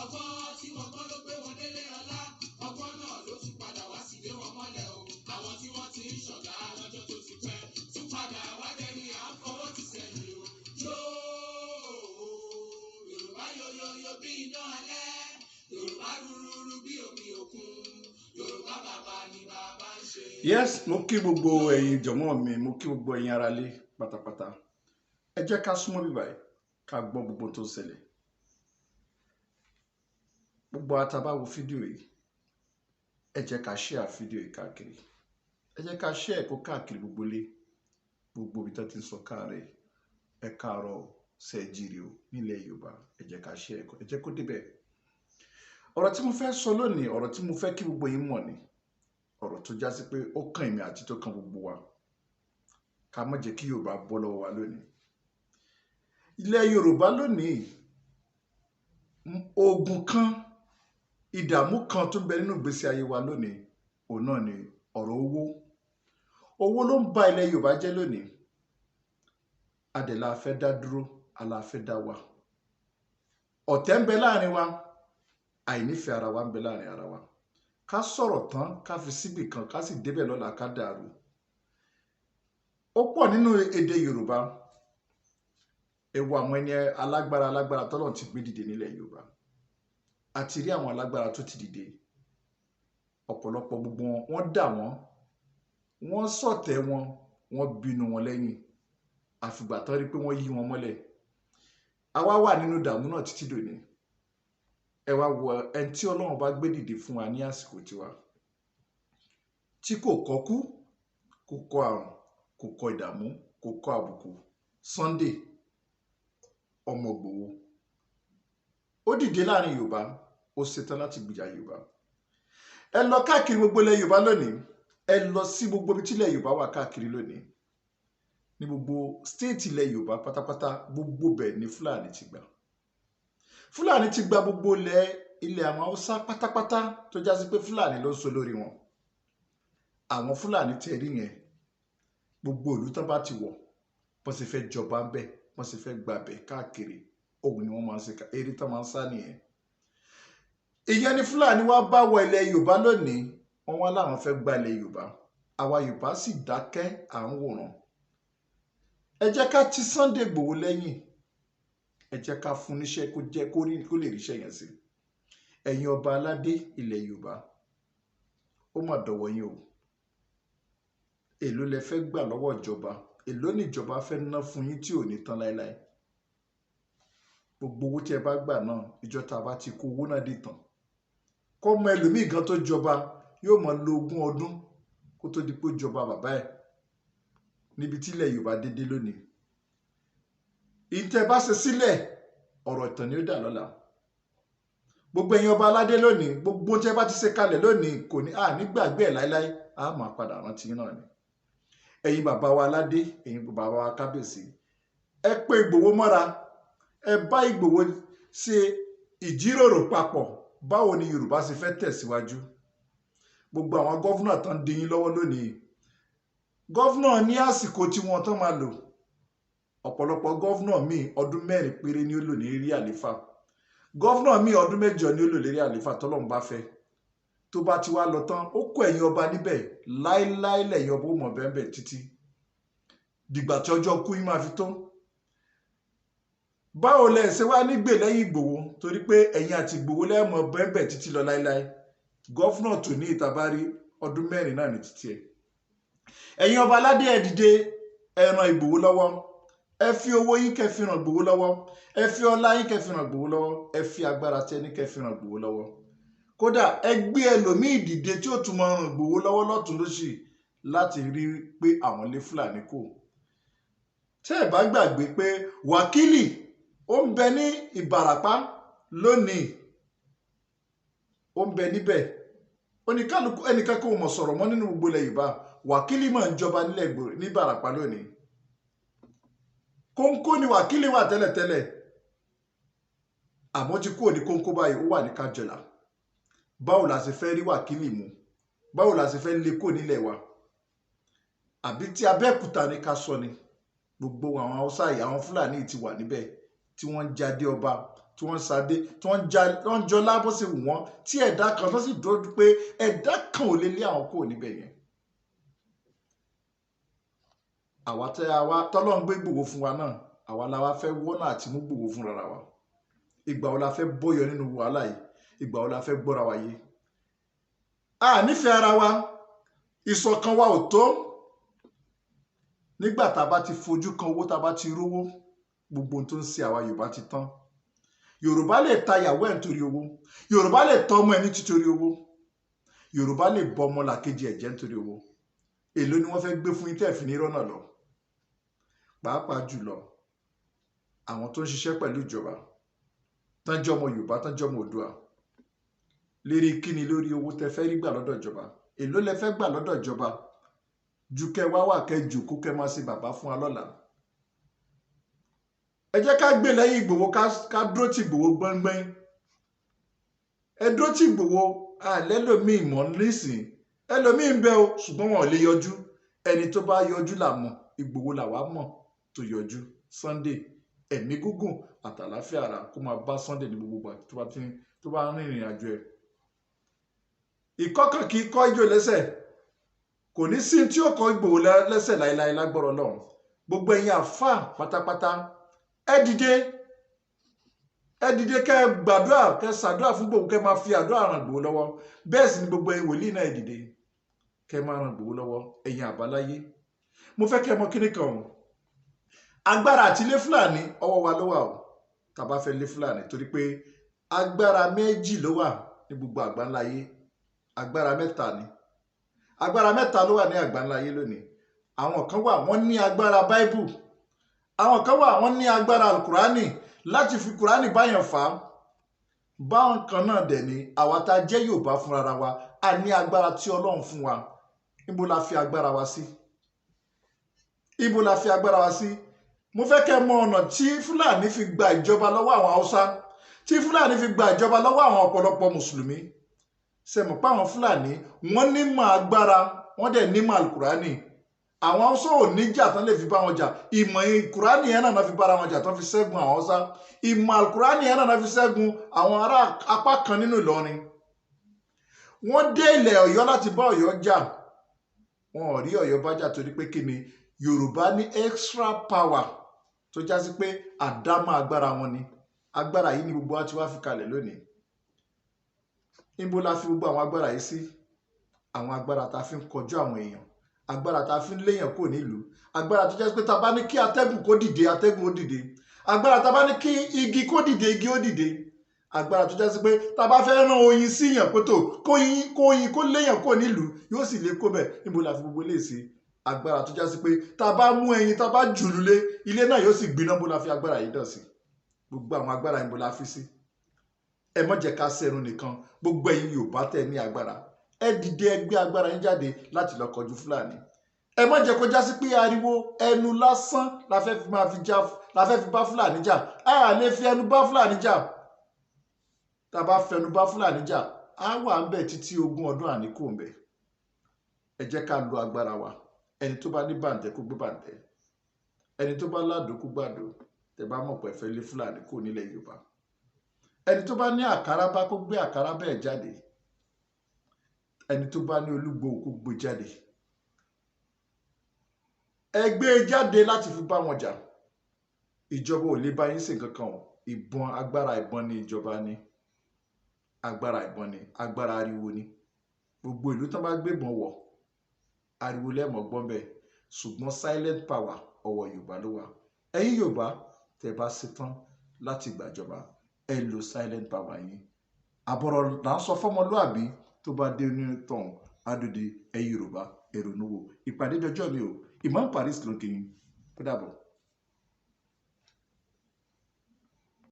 ọgbọ́n tí wọ́n gbọ́ ló gbé wọn délé ọlá ọgbọ́n náà ló tún padà wá sí ilé wọn mọ́lẹ̀ o àwọn tí wọ́n ti ń ṣọ̀gá lọ́jọ́ tó ti pẹ́ tún padà wá dẹni à ń fọwọ́ ti sẹ́yìn o yóò Yorùbá yoyoyo bí iná alẹ́ Yorùbá rúrúrú bí omi òkun Yorùbá bàbá ni bàbá ń ṣe. Yes, mo kí gbogbo ẹ̀yin jọ̀mọ́ mi, mo kí gbogbo ẹ̀yin aráalé pátápátá. Ẹ jẹ́ ká súnmọ́ bí báyìí ká gbọ́ gbogbo tó ń ṣẹlẹ̀. Gbogbo àtàbá wo fídíò yìí, ẹ jẹ́ ká share fídíò yìí káàkiri. Ẹ jẹ́ ká share kó káàkiri gbogbo ilé, gbogbo ibi tó ti ń sọ káàárẹ̀, ẹ káàárọ̀ ṣẹ́ẹ̀jìrì o nílẹ̀ Yorùbá. Ẹ jẹ́ ká share kó, ẹ jẹ́ kó débẹ̀. Ọ̀rọ̀ tí mo fẹ́ sọ lónìí, ọ̀rọ̀ tí mo fẹ́ kí gbogbo yín mọ̀ ni ọ̀rọ̀ tó já sí pé ó kàn èmi àti tó kàn gbogbo wa. Ká má jẹ́ kí Yorùbá bọ́ lọ́wọ́ wa lónìí. Ilẹ̀ Yorùbá lónìí, ogun kan, ìdààmú kan tó ń bẹ nínú ìgbésí ayé wa lónìí, òun náà ni ọ̀rọ̀ owó. Owó ló ń ba ilẹ̀ Yorùbá jẹ́ lónìí. Adẹ̀la fẹ́ dá dúró, ala fẹ́ dá wà. Ọ̀tẹ̀ ń bẹ láàrin wa, àìnífẹ̀ẹ́ ara wa ń bẹ láàrin ara wa. Ká sọ̀rọ̀ tán, ká fi síbì kan, ká sì débẹ̀ lọ́la ká dàrú. Ó pọ̀ nínú èdè Yorùbá. Ẹ wo àwọn ẹni alágbára tọ́lọ́run ti gbé dìde nílẹ̀ Yorùbá. A ti rí àwọn alágbára tó ti dìde. Ọ̀pọ̀lọpọ̀ gbogbo wọn, wọ́n dà wọ́n ṣọ̀tẹ̀ wọn, wọ́n bínú wọn lẹ́yìn. Àfìgbà tán rí pé wọ́n yí wọn mọ́lẹ̀. Àwa wà nínú ìdààmú náà títí dòní. Ẹ wá wo ẹni tí Ọlọ́run bá gbé dìde fún wa ní àsìkò tiwa. Tí kò kọ́kú, kò kọ àrùn, kò kọ ìdààmú, kò kọ àbùkù. Sunday ọmọ Ìgbòho. Ó dìde láàrin Yorùbá, ó ṣetán láti gbìjà Yorùbá. Ẹ lọ káàkiri gbogbo ilẹ̀ Yorùbá lónìí. Ẹ lọ sí gbogbo ibi tí ilẹ̀ Yorùbá wà káàkiri lónìí. Ní gbogbo state ilẹ̀ Yorùbá pátápátá, gbogbo bẹ̀ ni Fúlàní ti gbà. Fúlàní ti gba gbogbo ilẹ̀ àwọn Haúsá pátápátá tó já sí pé Fúlàní ló ń so lórí wọn. Àwọn Fúlàní tẹ̀ rí yẹn, gbogbo ìlú tán bá ti wọ̀, wọ́n sì fẹ́ jọba ń bẹ̀, wọ́n sì fẹ́ gbàbẹ̀ káàkiri. Òun ni wọ́n máa ń ṣe eré tán máa ń sá nìyẹn. Ìyẹn ni Fúlàní wá bá wọ ilẹ̀ Yorùbá lónìí, wọ́n wá láwọn fẹ́ gba ilẹ̀ Yorùbá. Àwa Yorùbá sì dákẹ́ à ń wòran. Ẹ jẹ́ ká ti Sunday Igboho lẹ́yìn. Ẹ jẹ́ ká fún níṣẹ́ kó jẹ́ kó lè ríṣẹ́ yẹn sí. Ẹ̀yin ọba aládé ilẹ̀ Yorùbá, ó mà dọ̀wọ́ yín o. Èló lẹ fẹ́ gbà lọ́wọ́ ìjọba? Èló ni ìjọba fẹ́ ná fún yín tí ò ní tán láéláé? Gbogbo owó tí ẹ bá gbà náà, ìjọ tá a bá ti kó owó náà dì tán. Kọ́ mọ ẹlòmíì gan tó jọba yóò mọ lo 20 ọdún kó tó di pé ó jọba bàbá ẹ̀. Níbi tí ilẹ̀ Yorùbá dédé lónìí. Ìtẹ́ bá ṣe sílẹ̀, ọ̀rọ̀ ìtàn ni ó dà lọ́la. Gbogbo ẹ̀yin ọba aládé lónìí, gbogbo tí ẹ bá ti ṣe kalẹ̀ lónìí kò ní nígbàgbé ẹ̀ láíláí, a máa padà rántí náà ni. Ẹ̀yin bàbá wa aládé, ẹ̀yin bàbá wa kábíyèsí, ẹ pé Ìgbòho mọ́ra, ẹ bá Ìgbòho ṣe ìjíròrò papọ̀ báwo ni Yorùbá ṣe fẹ́ tẹ̀síwájú. Gbogbo àwọn gọ́fúnà tán ń dín yín lọ́wọ́ lónìí. Gọ́fúnà ní àsìkò tí wọ́n tán máa lò. Ọ̀pọ̀lọpọ̀ gọ́fúnà míì ọdún 4 péré ni ó lò ní rí àléfà. Gọ́fúnà míì ọdún 8 ni ó lò lérí àléfà tọ́lọ́run bá fẹ́. Tó bá ti wá lọ tán, ó kó ẹ̀yin ọba níbẹ̀ láíláí lẹ̀yin ọba ó mọ̀ bẹ́ẹ̀ títí. Dìgbà tí ọjọ́ kú yín máa fi tó. Báwo lẹ ṣe wá nígbè lẹ́yìn Ìgbòho? Torí pé ẹ̀yin àti Ìgbòho lẹ́mọ̀ bẹ́ẹ̀ títí lọ láíláí. Gọ́fúnà tó ní ìtabárí ọdún 4 náà ní títí ẹ̀. Ẹ̀yin ọba aládé ẹ dìde, ẹ ràn Ìgbòho lọ́wọ́. Ẹ fi owó yín kẹ́ fi ràn Ìgbòho lọ́wọ́. Ẹ fi ọlá yín kẹ́ fi ràn Ìgbòho lọ́wọ́. Ẹ fi agbára tẹ́ ní kẹ́ fi ràn Ìgbòho lọ́wọ́. Kódà ẹ gbé ẹlòmíì dìde tí ó tún máa ràn Ìgbòho lọ́wọ́ lọ́tùn lósì láti rí pé àwọn lé Fúlàní kò. Tẹ́ ẹ bá gbàgbé pé Wákìlì ó ń bẹ ní Ìbàràpá lónìí. Ó ń bẹ níbẹ̀. Oníkálukú ẹnìkan kò mọ̀ sọ̀rọ̀ mọ́ nínú gbogbo ilẹ̀ Yorùbá. Wákìlì máa ń jọba ní Ìbàràpá lónìí. Kóńkó ni Wákìlì wà tẹ́lẹ̀tẹ́lẹ̀. Àmọ́ ti kúrò ní Kóńkó báyìí, ó wà ní Kájọlà. Báwo la ṣe fẹ́ rí Wákìlì mú? Báwo la ṣe fẹ́ lé kó nílẹ̀ wa? Àbí tí Abẹ́òkúta ní ká sọ ni? Gbogbo àwọn Haúsá yìí, àwọn Fúlàní ti wà níbẹ̀ tí wọ́n ń jáde ọba, tí wọ́n sadé tí wọ́n jọ lábọ́ sí wọ́n tí ẹ̀dá kan tó sì dúró pé ẹ̀dá kan ò lè lé àwọn kúrò níbẹ̀ yẹn. àwa tọ́lọ́run gbé Ìgbòho fún wa náà àwa la wá fẹ́ wọ́nà àti mú Ìgbòho fún rárá wa. ìgbà wo la fẹ́ bọ́yọ nínú wàhálà yìí, ìgbà wo la fẹ́ gbọ́ra wa yé. a nífẹ̀ẹ́ ara wa, ìṣọ̀kan wa ò tó. nígbà tá a bá ti fojú kan owó, tá a bá ti rówó, gbogbo ohun tó ń ṣe àwa Yorùbá ti tán. Yorùbá lè ta ìyàwó ẹ̀ nítorí owó, Yorùbá lè tọ́ ọmọ ẹ̀ nítorí owó, Yorùbá lè bọ ọmọ làkejì ẹ̀ jẹ́ nítorí owó. èló ni wọ́n fẹ́ gbé fún yín tẹ́ fi ní rọ́nà lọ. pàápàá jùlọ àwọn tó ń ṣiṣẹ́ pẹ̀lú ìjọba tán jẹ́ ọmọ Yorùbá, tán jẹ́ ọmọ Oòduà, lérí kíni lórí owó tẹ́ fẹ́ rí gbà lọ́dọ̀ ìjọba. èló lẹ fẹ́ gbà lọ́dọ̀ ìjọba ju kẹ wá wà kẹ jòkó kẹ máa ṣe bàbá fún wa lọ́la. ẹ jẹ́ ká gbé lẹ́yìn Ìgbòho, ká dúró ti Ìgbòho gbọ́ngbọ́n. ẹ dúró ti Ìgbòho. àlẹ́lòmíì mọ̀ nísìn, ẹlòmíì ń bẹ o, ṣùgbọ́n wọn ò lè yọjú. ẹni tó bá yọjú là mọ̀, Ìgbòho làwa mọ̀ tó yọjú. Sunday ẹ̀mí gígùn àtàláfíà ara kó máa bá Sunday ní gbogbo ìgbà tó bá rìn ìrìn àjò ẹ̀. ìkọ́kàn kì í kọ́ ijó lẹ́sẹ̀, kò ní sí tí ó kọ Ìgbòho lẹ́sẹ̀ láéláé lágbọ́rọ̀ Ọlọ́run. gbogbo ẹ̀yin àfáà pátápátá ẹ dìde kẹ́ gbàdúrà, kẹ́ ṣàdúrà fún Ìgbòho, kẹ́ máa fi àdúrà ràn Ìgbòho lọ́wọ́. bẹ́ẹ̀ sì ni gbogbo ẹ̀yin wòlíì náà ẹ dìde kẹ́ máa ràn Ìgbòho lọ́wọ́. ẹ̀yin àbáláyé, mo fẹ́ kẹ́ mọ kíní kan o. agbára àti ilé Fúlàní ọwọ́ wa ló wà o, tá bá fẹ́ lé Fúlàní, torí pé agbára méjì ló wà ní gbogbo àgbáńláyé. agbára mẹ́ta ni, agbára mẹ́ta ló wà ní àgbáńláyé lónìí. àwọn kan wà wọ́n ní agbára Báíbù, àwọn kan wà wọ́n ní agbára Alukùránì láti fi Kùránì báyàn fà á. báwọn kan náà dẹ̀ ni àwa tá a jẹ́ Yorùbá fúnra wa, a ní agbára tí Ọlọ́run fún wa. ibo la fi agbára wa sí? ibo la fi agbára wa sí? mo fẹ́ kẹ́ mọ ọ̀nà tí Fúlàní fi gba ìjọba lọ́wọ́ àwọn Haúsá, tí Fúlàní fi gba ìjọba lọ́wọ́ àwọn ọ̀pọ̀lọpọ̀ Mùsùlùmí. sẹ́mọ̀ pé àwọn Fúlàní wọ́n nímọ̀ agbára, wọ́n dẹ̀ nímọ̀ Alukùránì. àwọn Haúsá ò níjà tán lè fi bá wọn jà. ìmọ̀ Kùránì yẹn náà fi bára wọn jà tán fi ṣẹ́gun àwọn Haúsá. ìmọ̀ Alukùránì yẹn náà fi ṣẹ́gun àwọn ará apá kan nínú Ìlọrin. wọ́n dé ilẹ̀ Ọ̀yọ́ láti bá Ọ̀yọ́ jà, wọn ò rí Ọ̀yọ́ bá jà torí pé kí ni Yorùbá ní extra power tó já sí pé àdámọ́ agbára wọn ni. agbára yìí ni gbogbo wa ti wá fi kalẹ̀ lónìí. níbo la fi gbogbo àwọn agbára yìí sí? àwọn agbára tá a fi ń kọjú àwọn èèyàn, agbára tá a fi ń léèyàn kò nílùú, agbára tó jẹ́ pé tá a bá ní kí atẹ́gùn kó dìde, atẹ́gùn ó dìde, agbára tá a bá ní kí igi kó dìde, igi ó dìde, agbára tó jẹ́ pé tá a bá fẹ́ rán oyin síyàn pé tó kóyin kó léèyàn kò nílùú yóò sì lè kó bẹ̀. níbo la fi gbogbo lè sí? agbára tó jẹ́ pé tá a bá mú ẹyin, tá a bá jùlù lé ilé náà yóò sì gbiná. bó la fi agbára yìí dàn sí? gbogbo àwọn agbára yìí bó la fi sí? ẹ má jẹ́ ká sẹ́nu nìkan, gbogbo ẹ̀yin Yorùbá tẹ́ ní agbára, ẹ dìde, ẹ gbé agbára yín jáde láti lọ kọjú Fúlàní. ẹ má jẹ́ kó já sí pé ariwo ẹnu lásán la fẹ́ fi bá Fúlàní jà. a lè fi ẹnu bá Fúlàní jà. tá a bá fẹnu bá Fúlàní jà, á wà ń bẹ̀ títí 20 ọdún àníkù ń bẹ̀. ẹ jẹ́ ká lo agbára wa. ẹni tó bá ní bàǹtẹ́ kó gbé bàǹtẹ́, ẹni tó bá ládò kó gbàdò. tẹ́ bá mọ̀ pé fẹ́ lé Fúlàní kò nílẹ̀ Yorùbá. ẹni tó bá ní àkàrà bá kó gbé àkàrà bẹ́ẹ̀ jáde, ẹni tó bá ní olúgbò kó gbé jáde. ẹ gbé jáde láti fi bá wọn jà. ìjọba ò lè bá yín ṣe nǹkan kan o. ìbọn, agbára ìbọn ni ìjọba ní. agbára ìbọn ni, agbára ariwo ni. gbogbo ìlú tán bá gbébọn wọ̀, ariwo lẹ́mọ̀ gbọ́n bẹ́ẹ̀, ṣùgbọ́n silent power ọwọ́ Yorùbá ló wà. ẹ̀yin Yorùbá tẹ́ bá ṣetán láti gbàjọba, ẹ lo silent power yín. àbọ̀rọ̀ là ń sọ fọ́mọlúàbí tó bá dé ní tọ̀hún adòde. ẹ̀yin Yorùbá èrò níwò. ìpàdé dọjọ́ mi o. Imam Paris ló kí yín. ó dàbọ̀.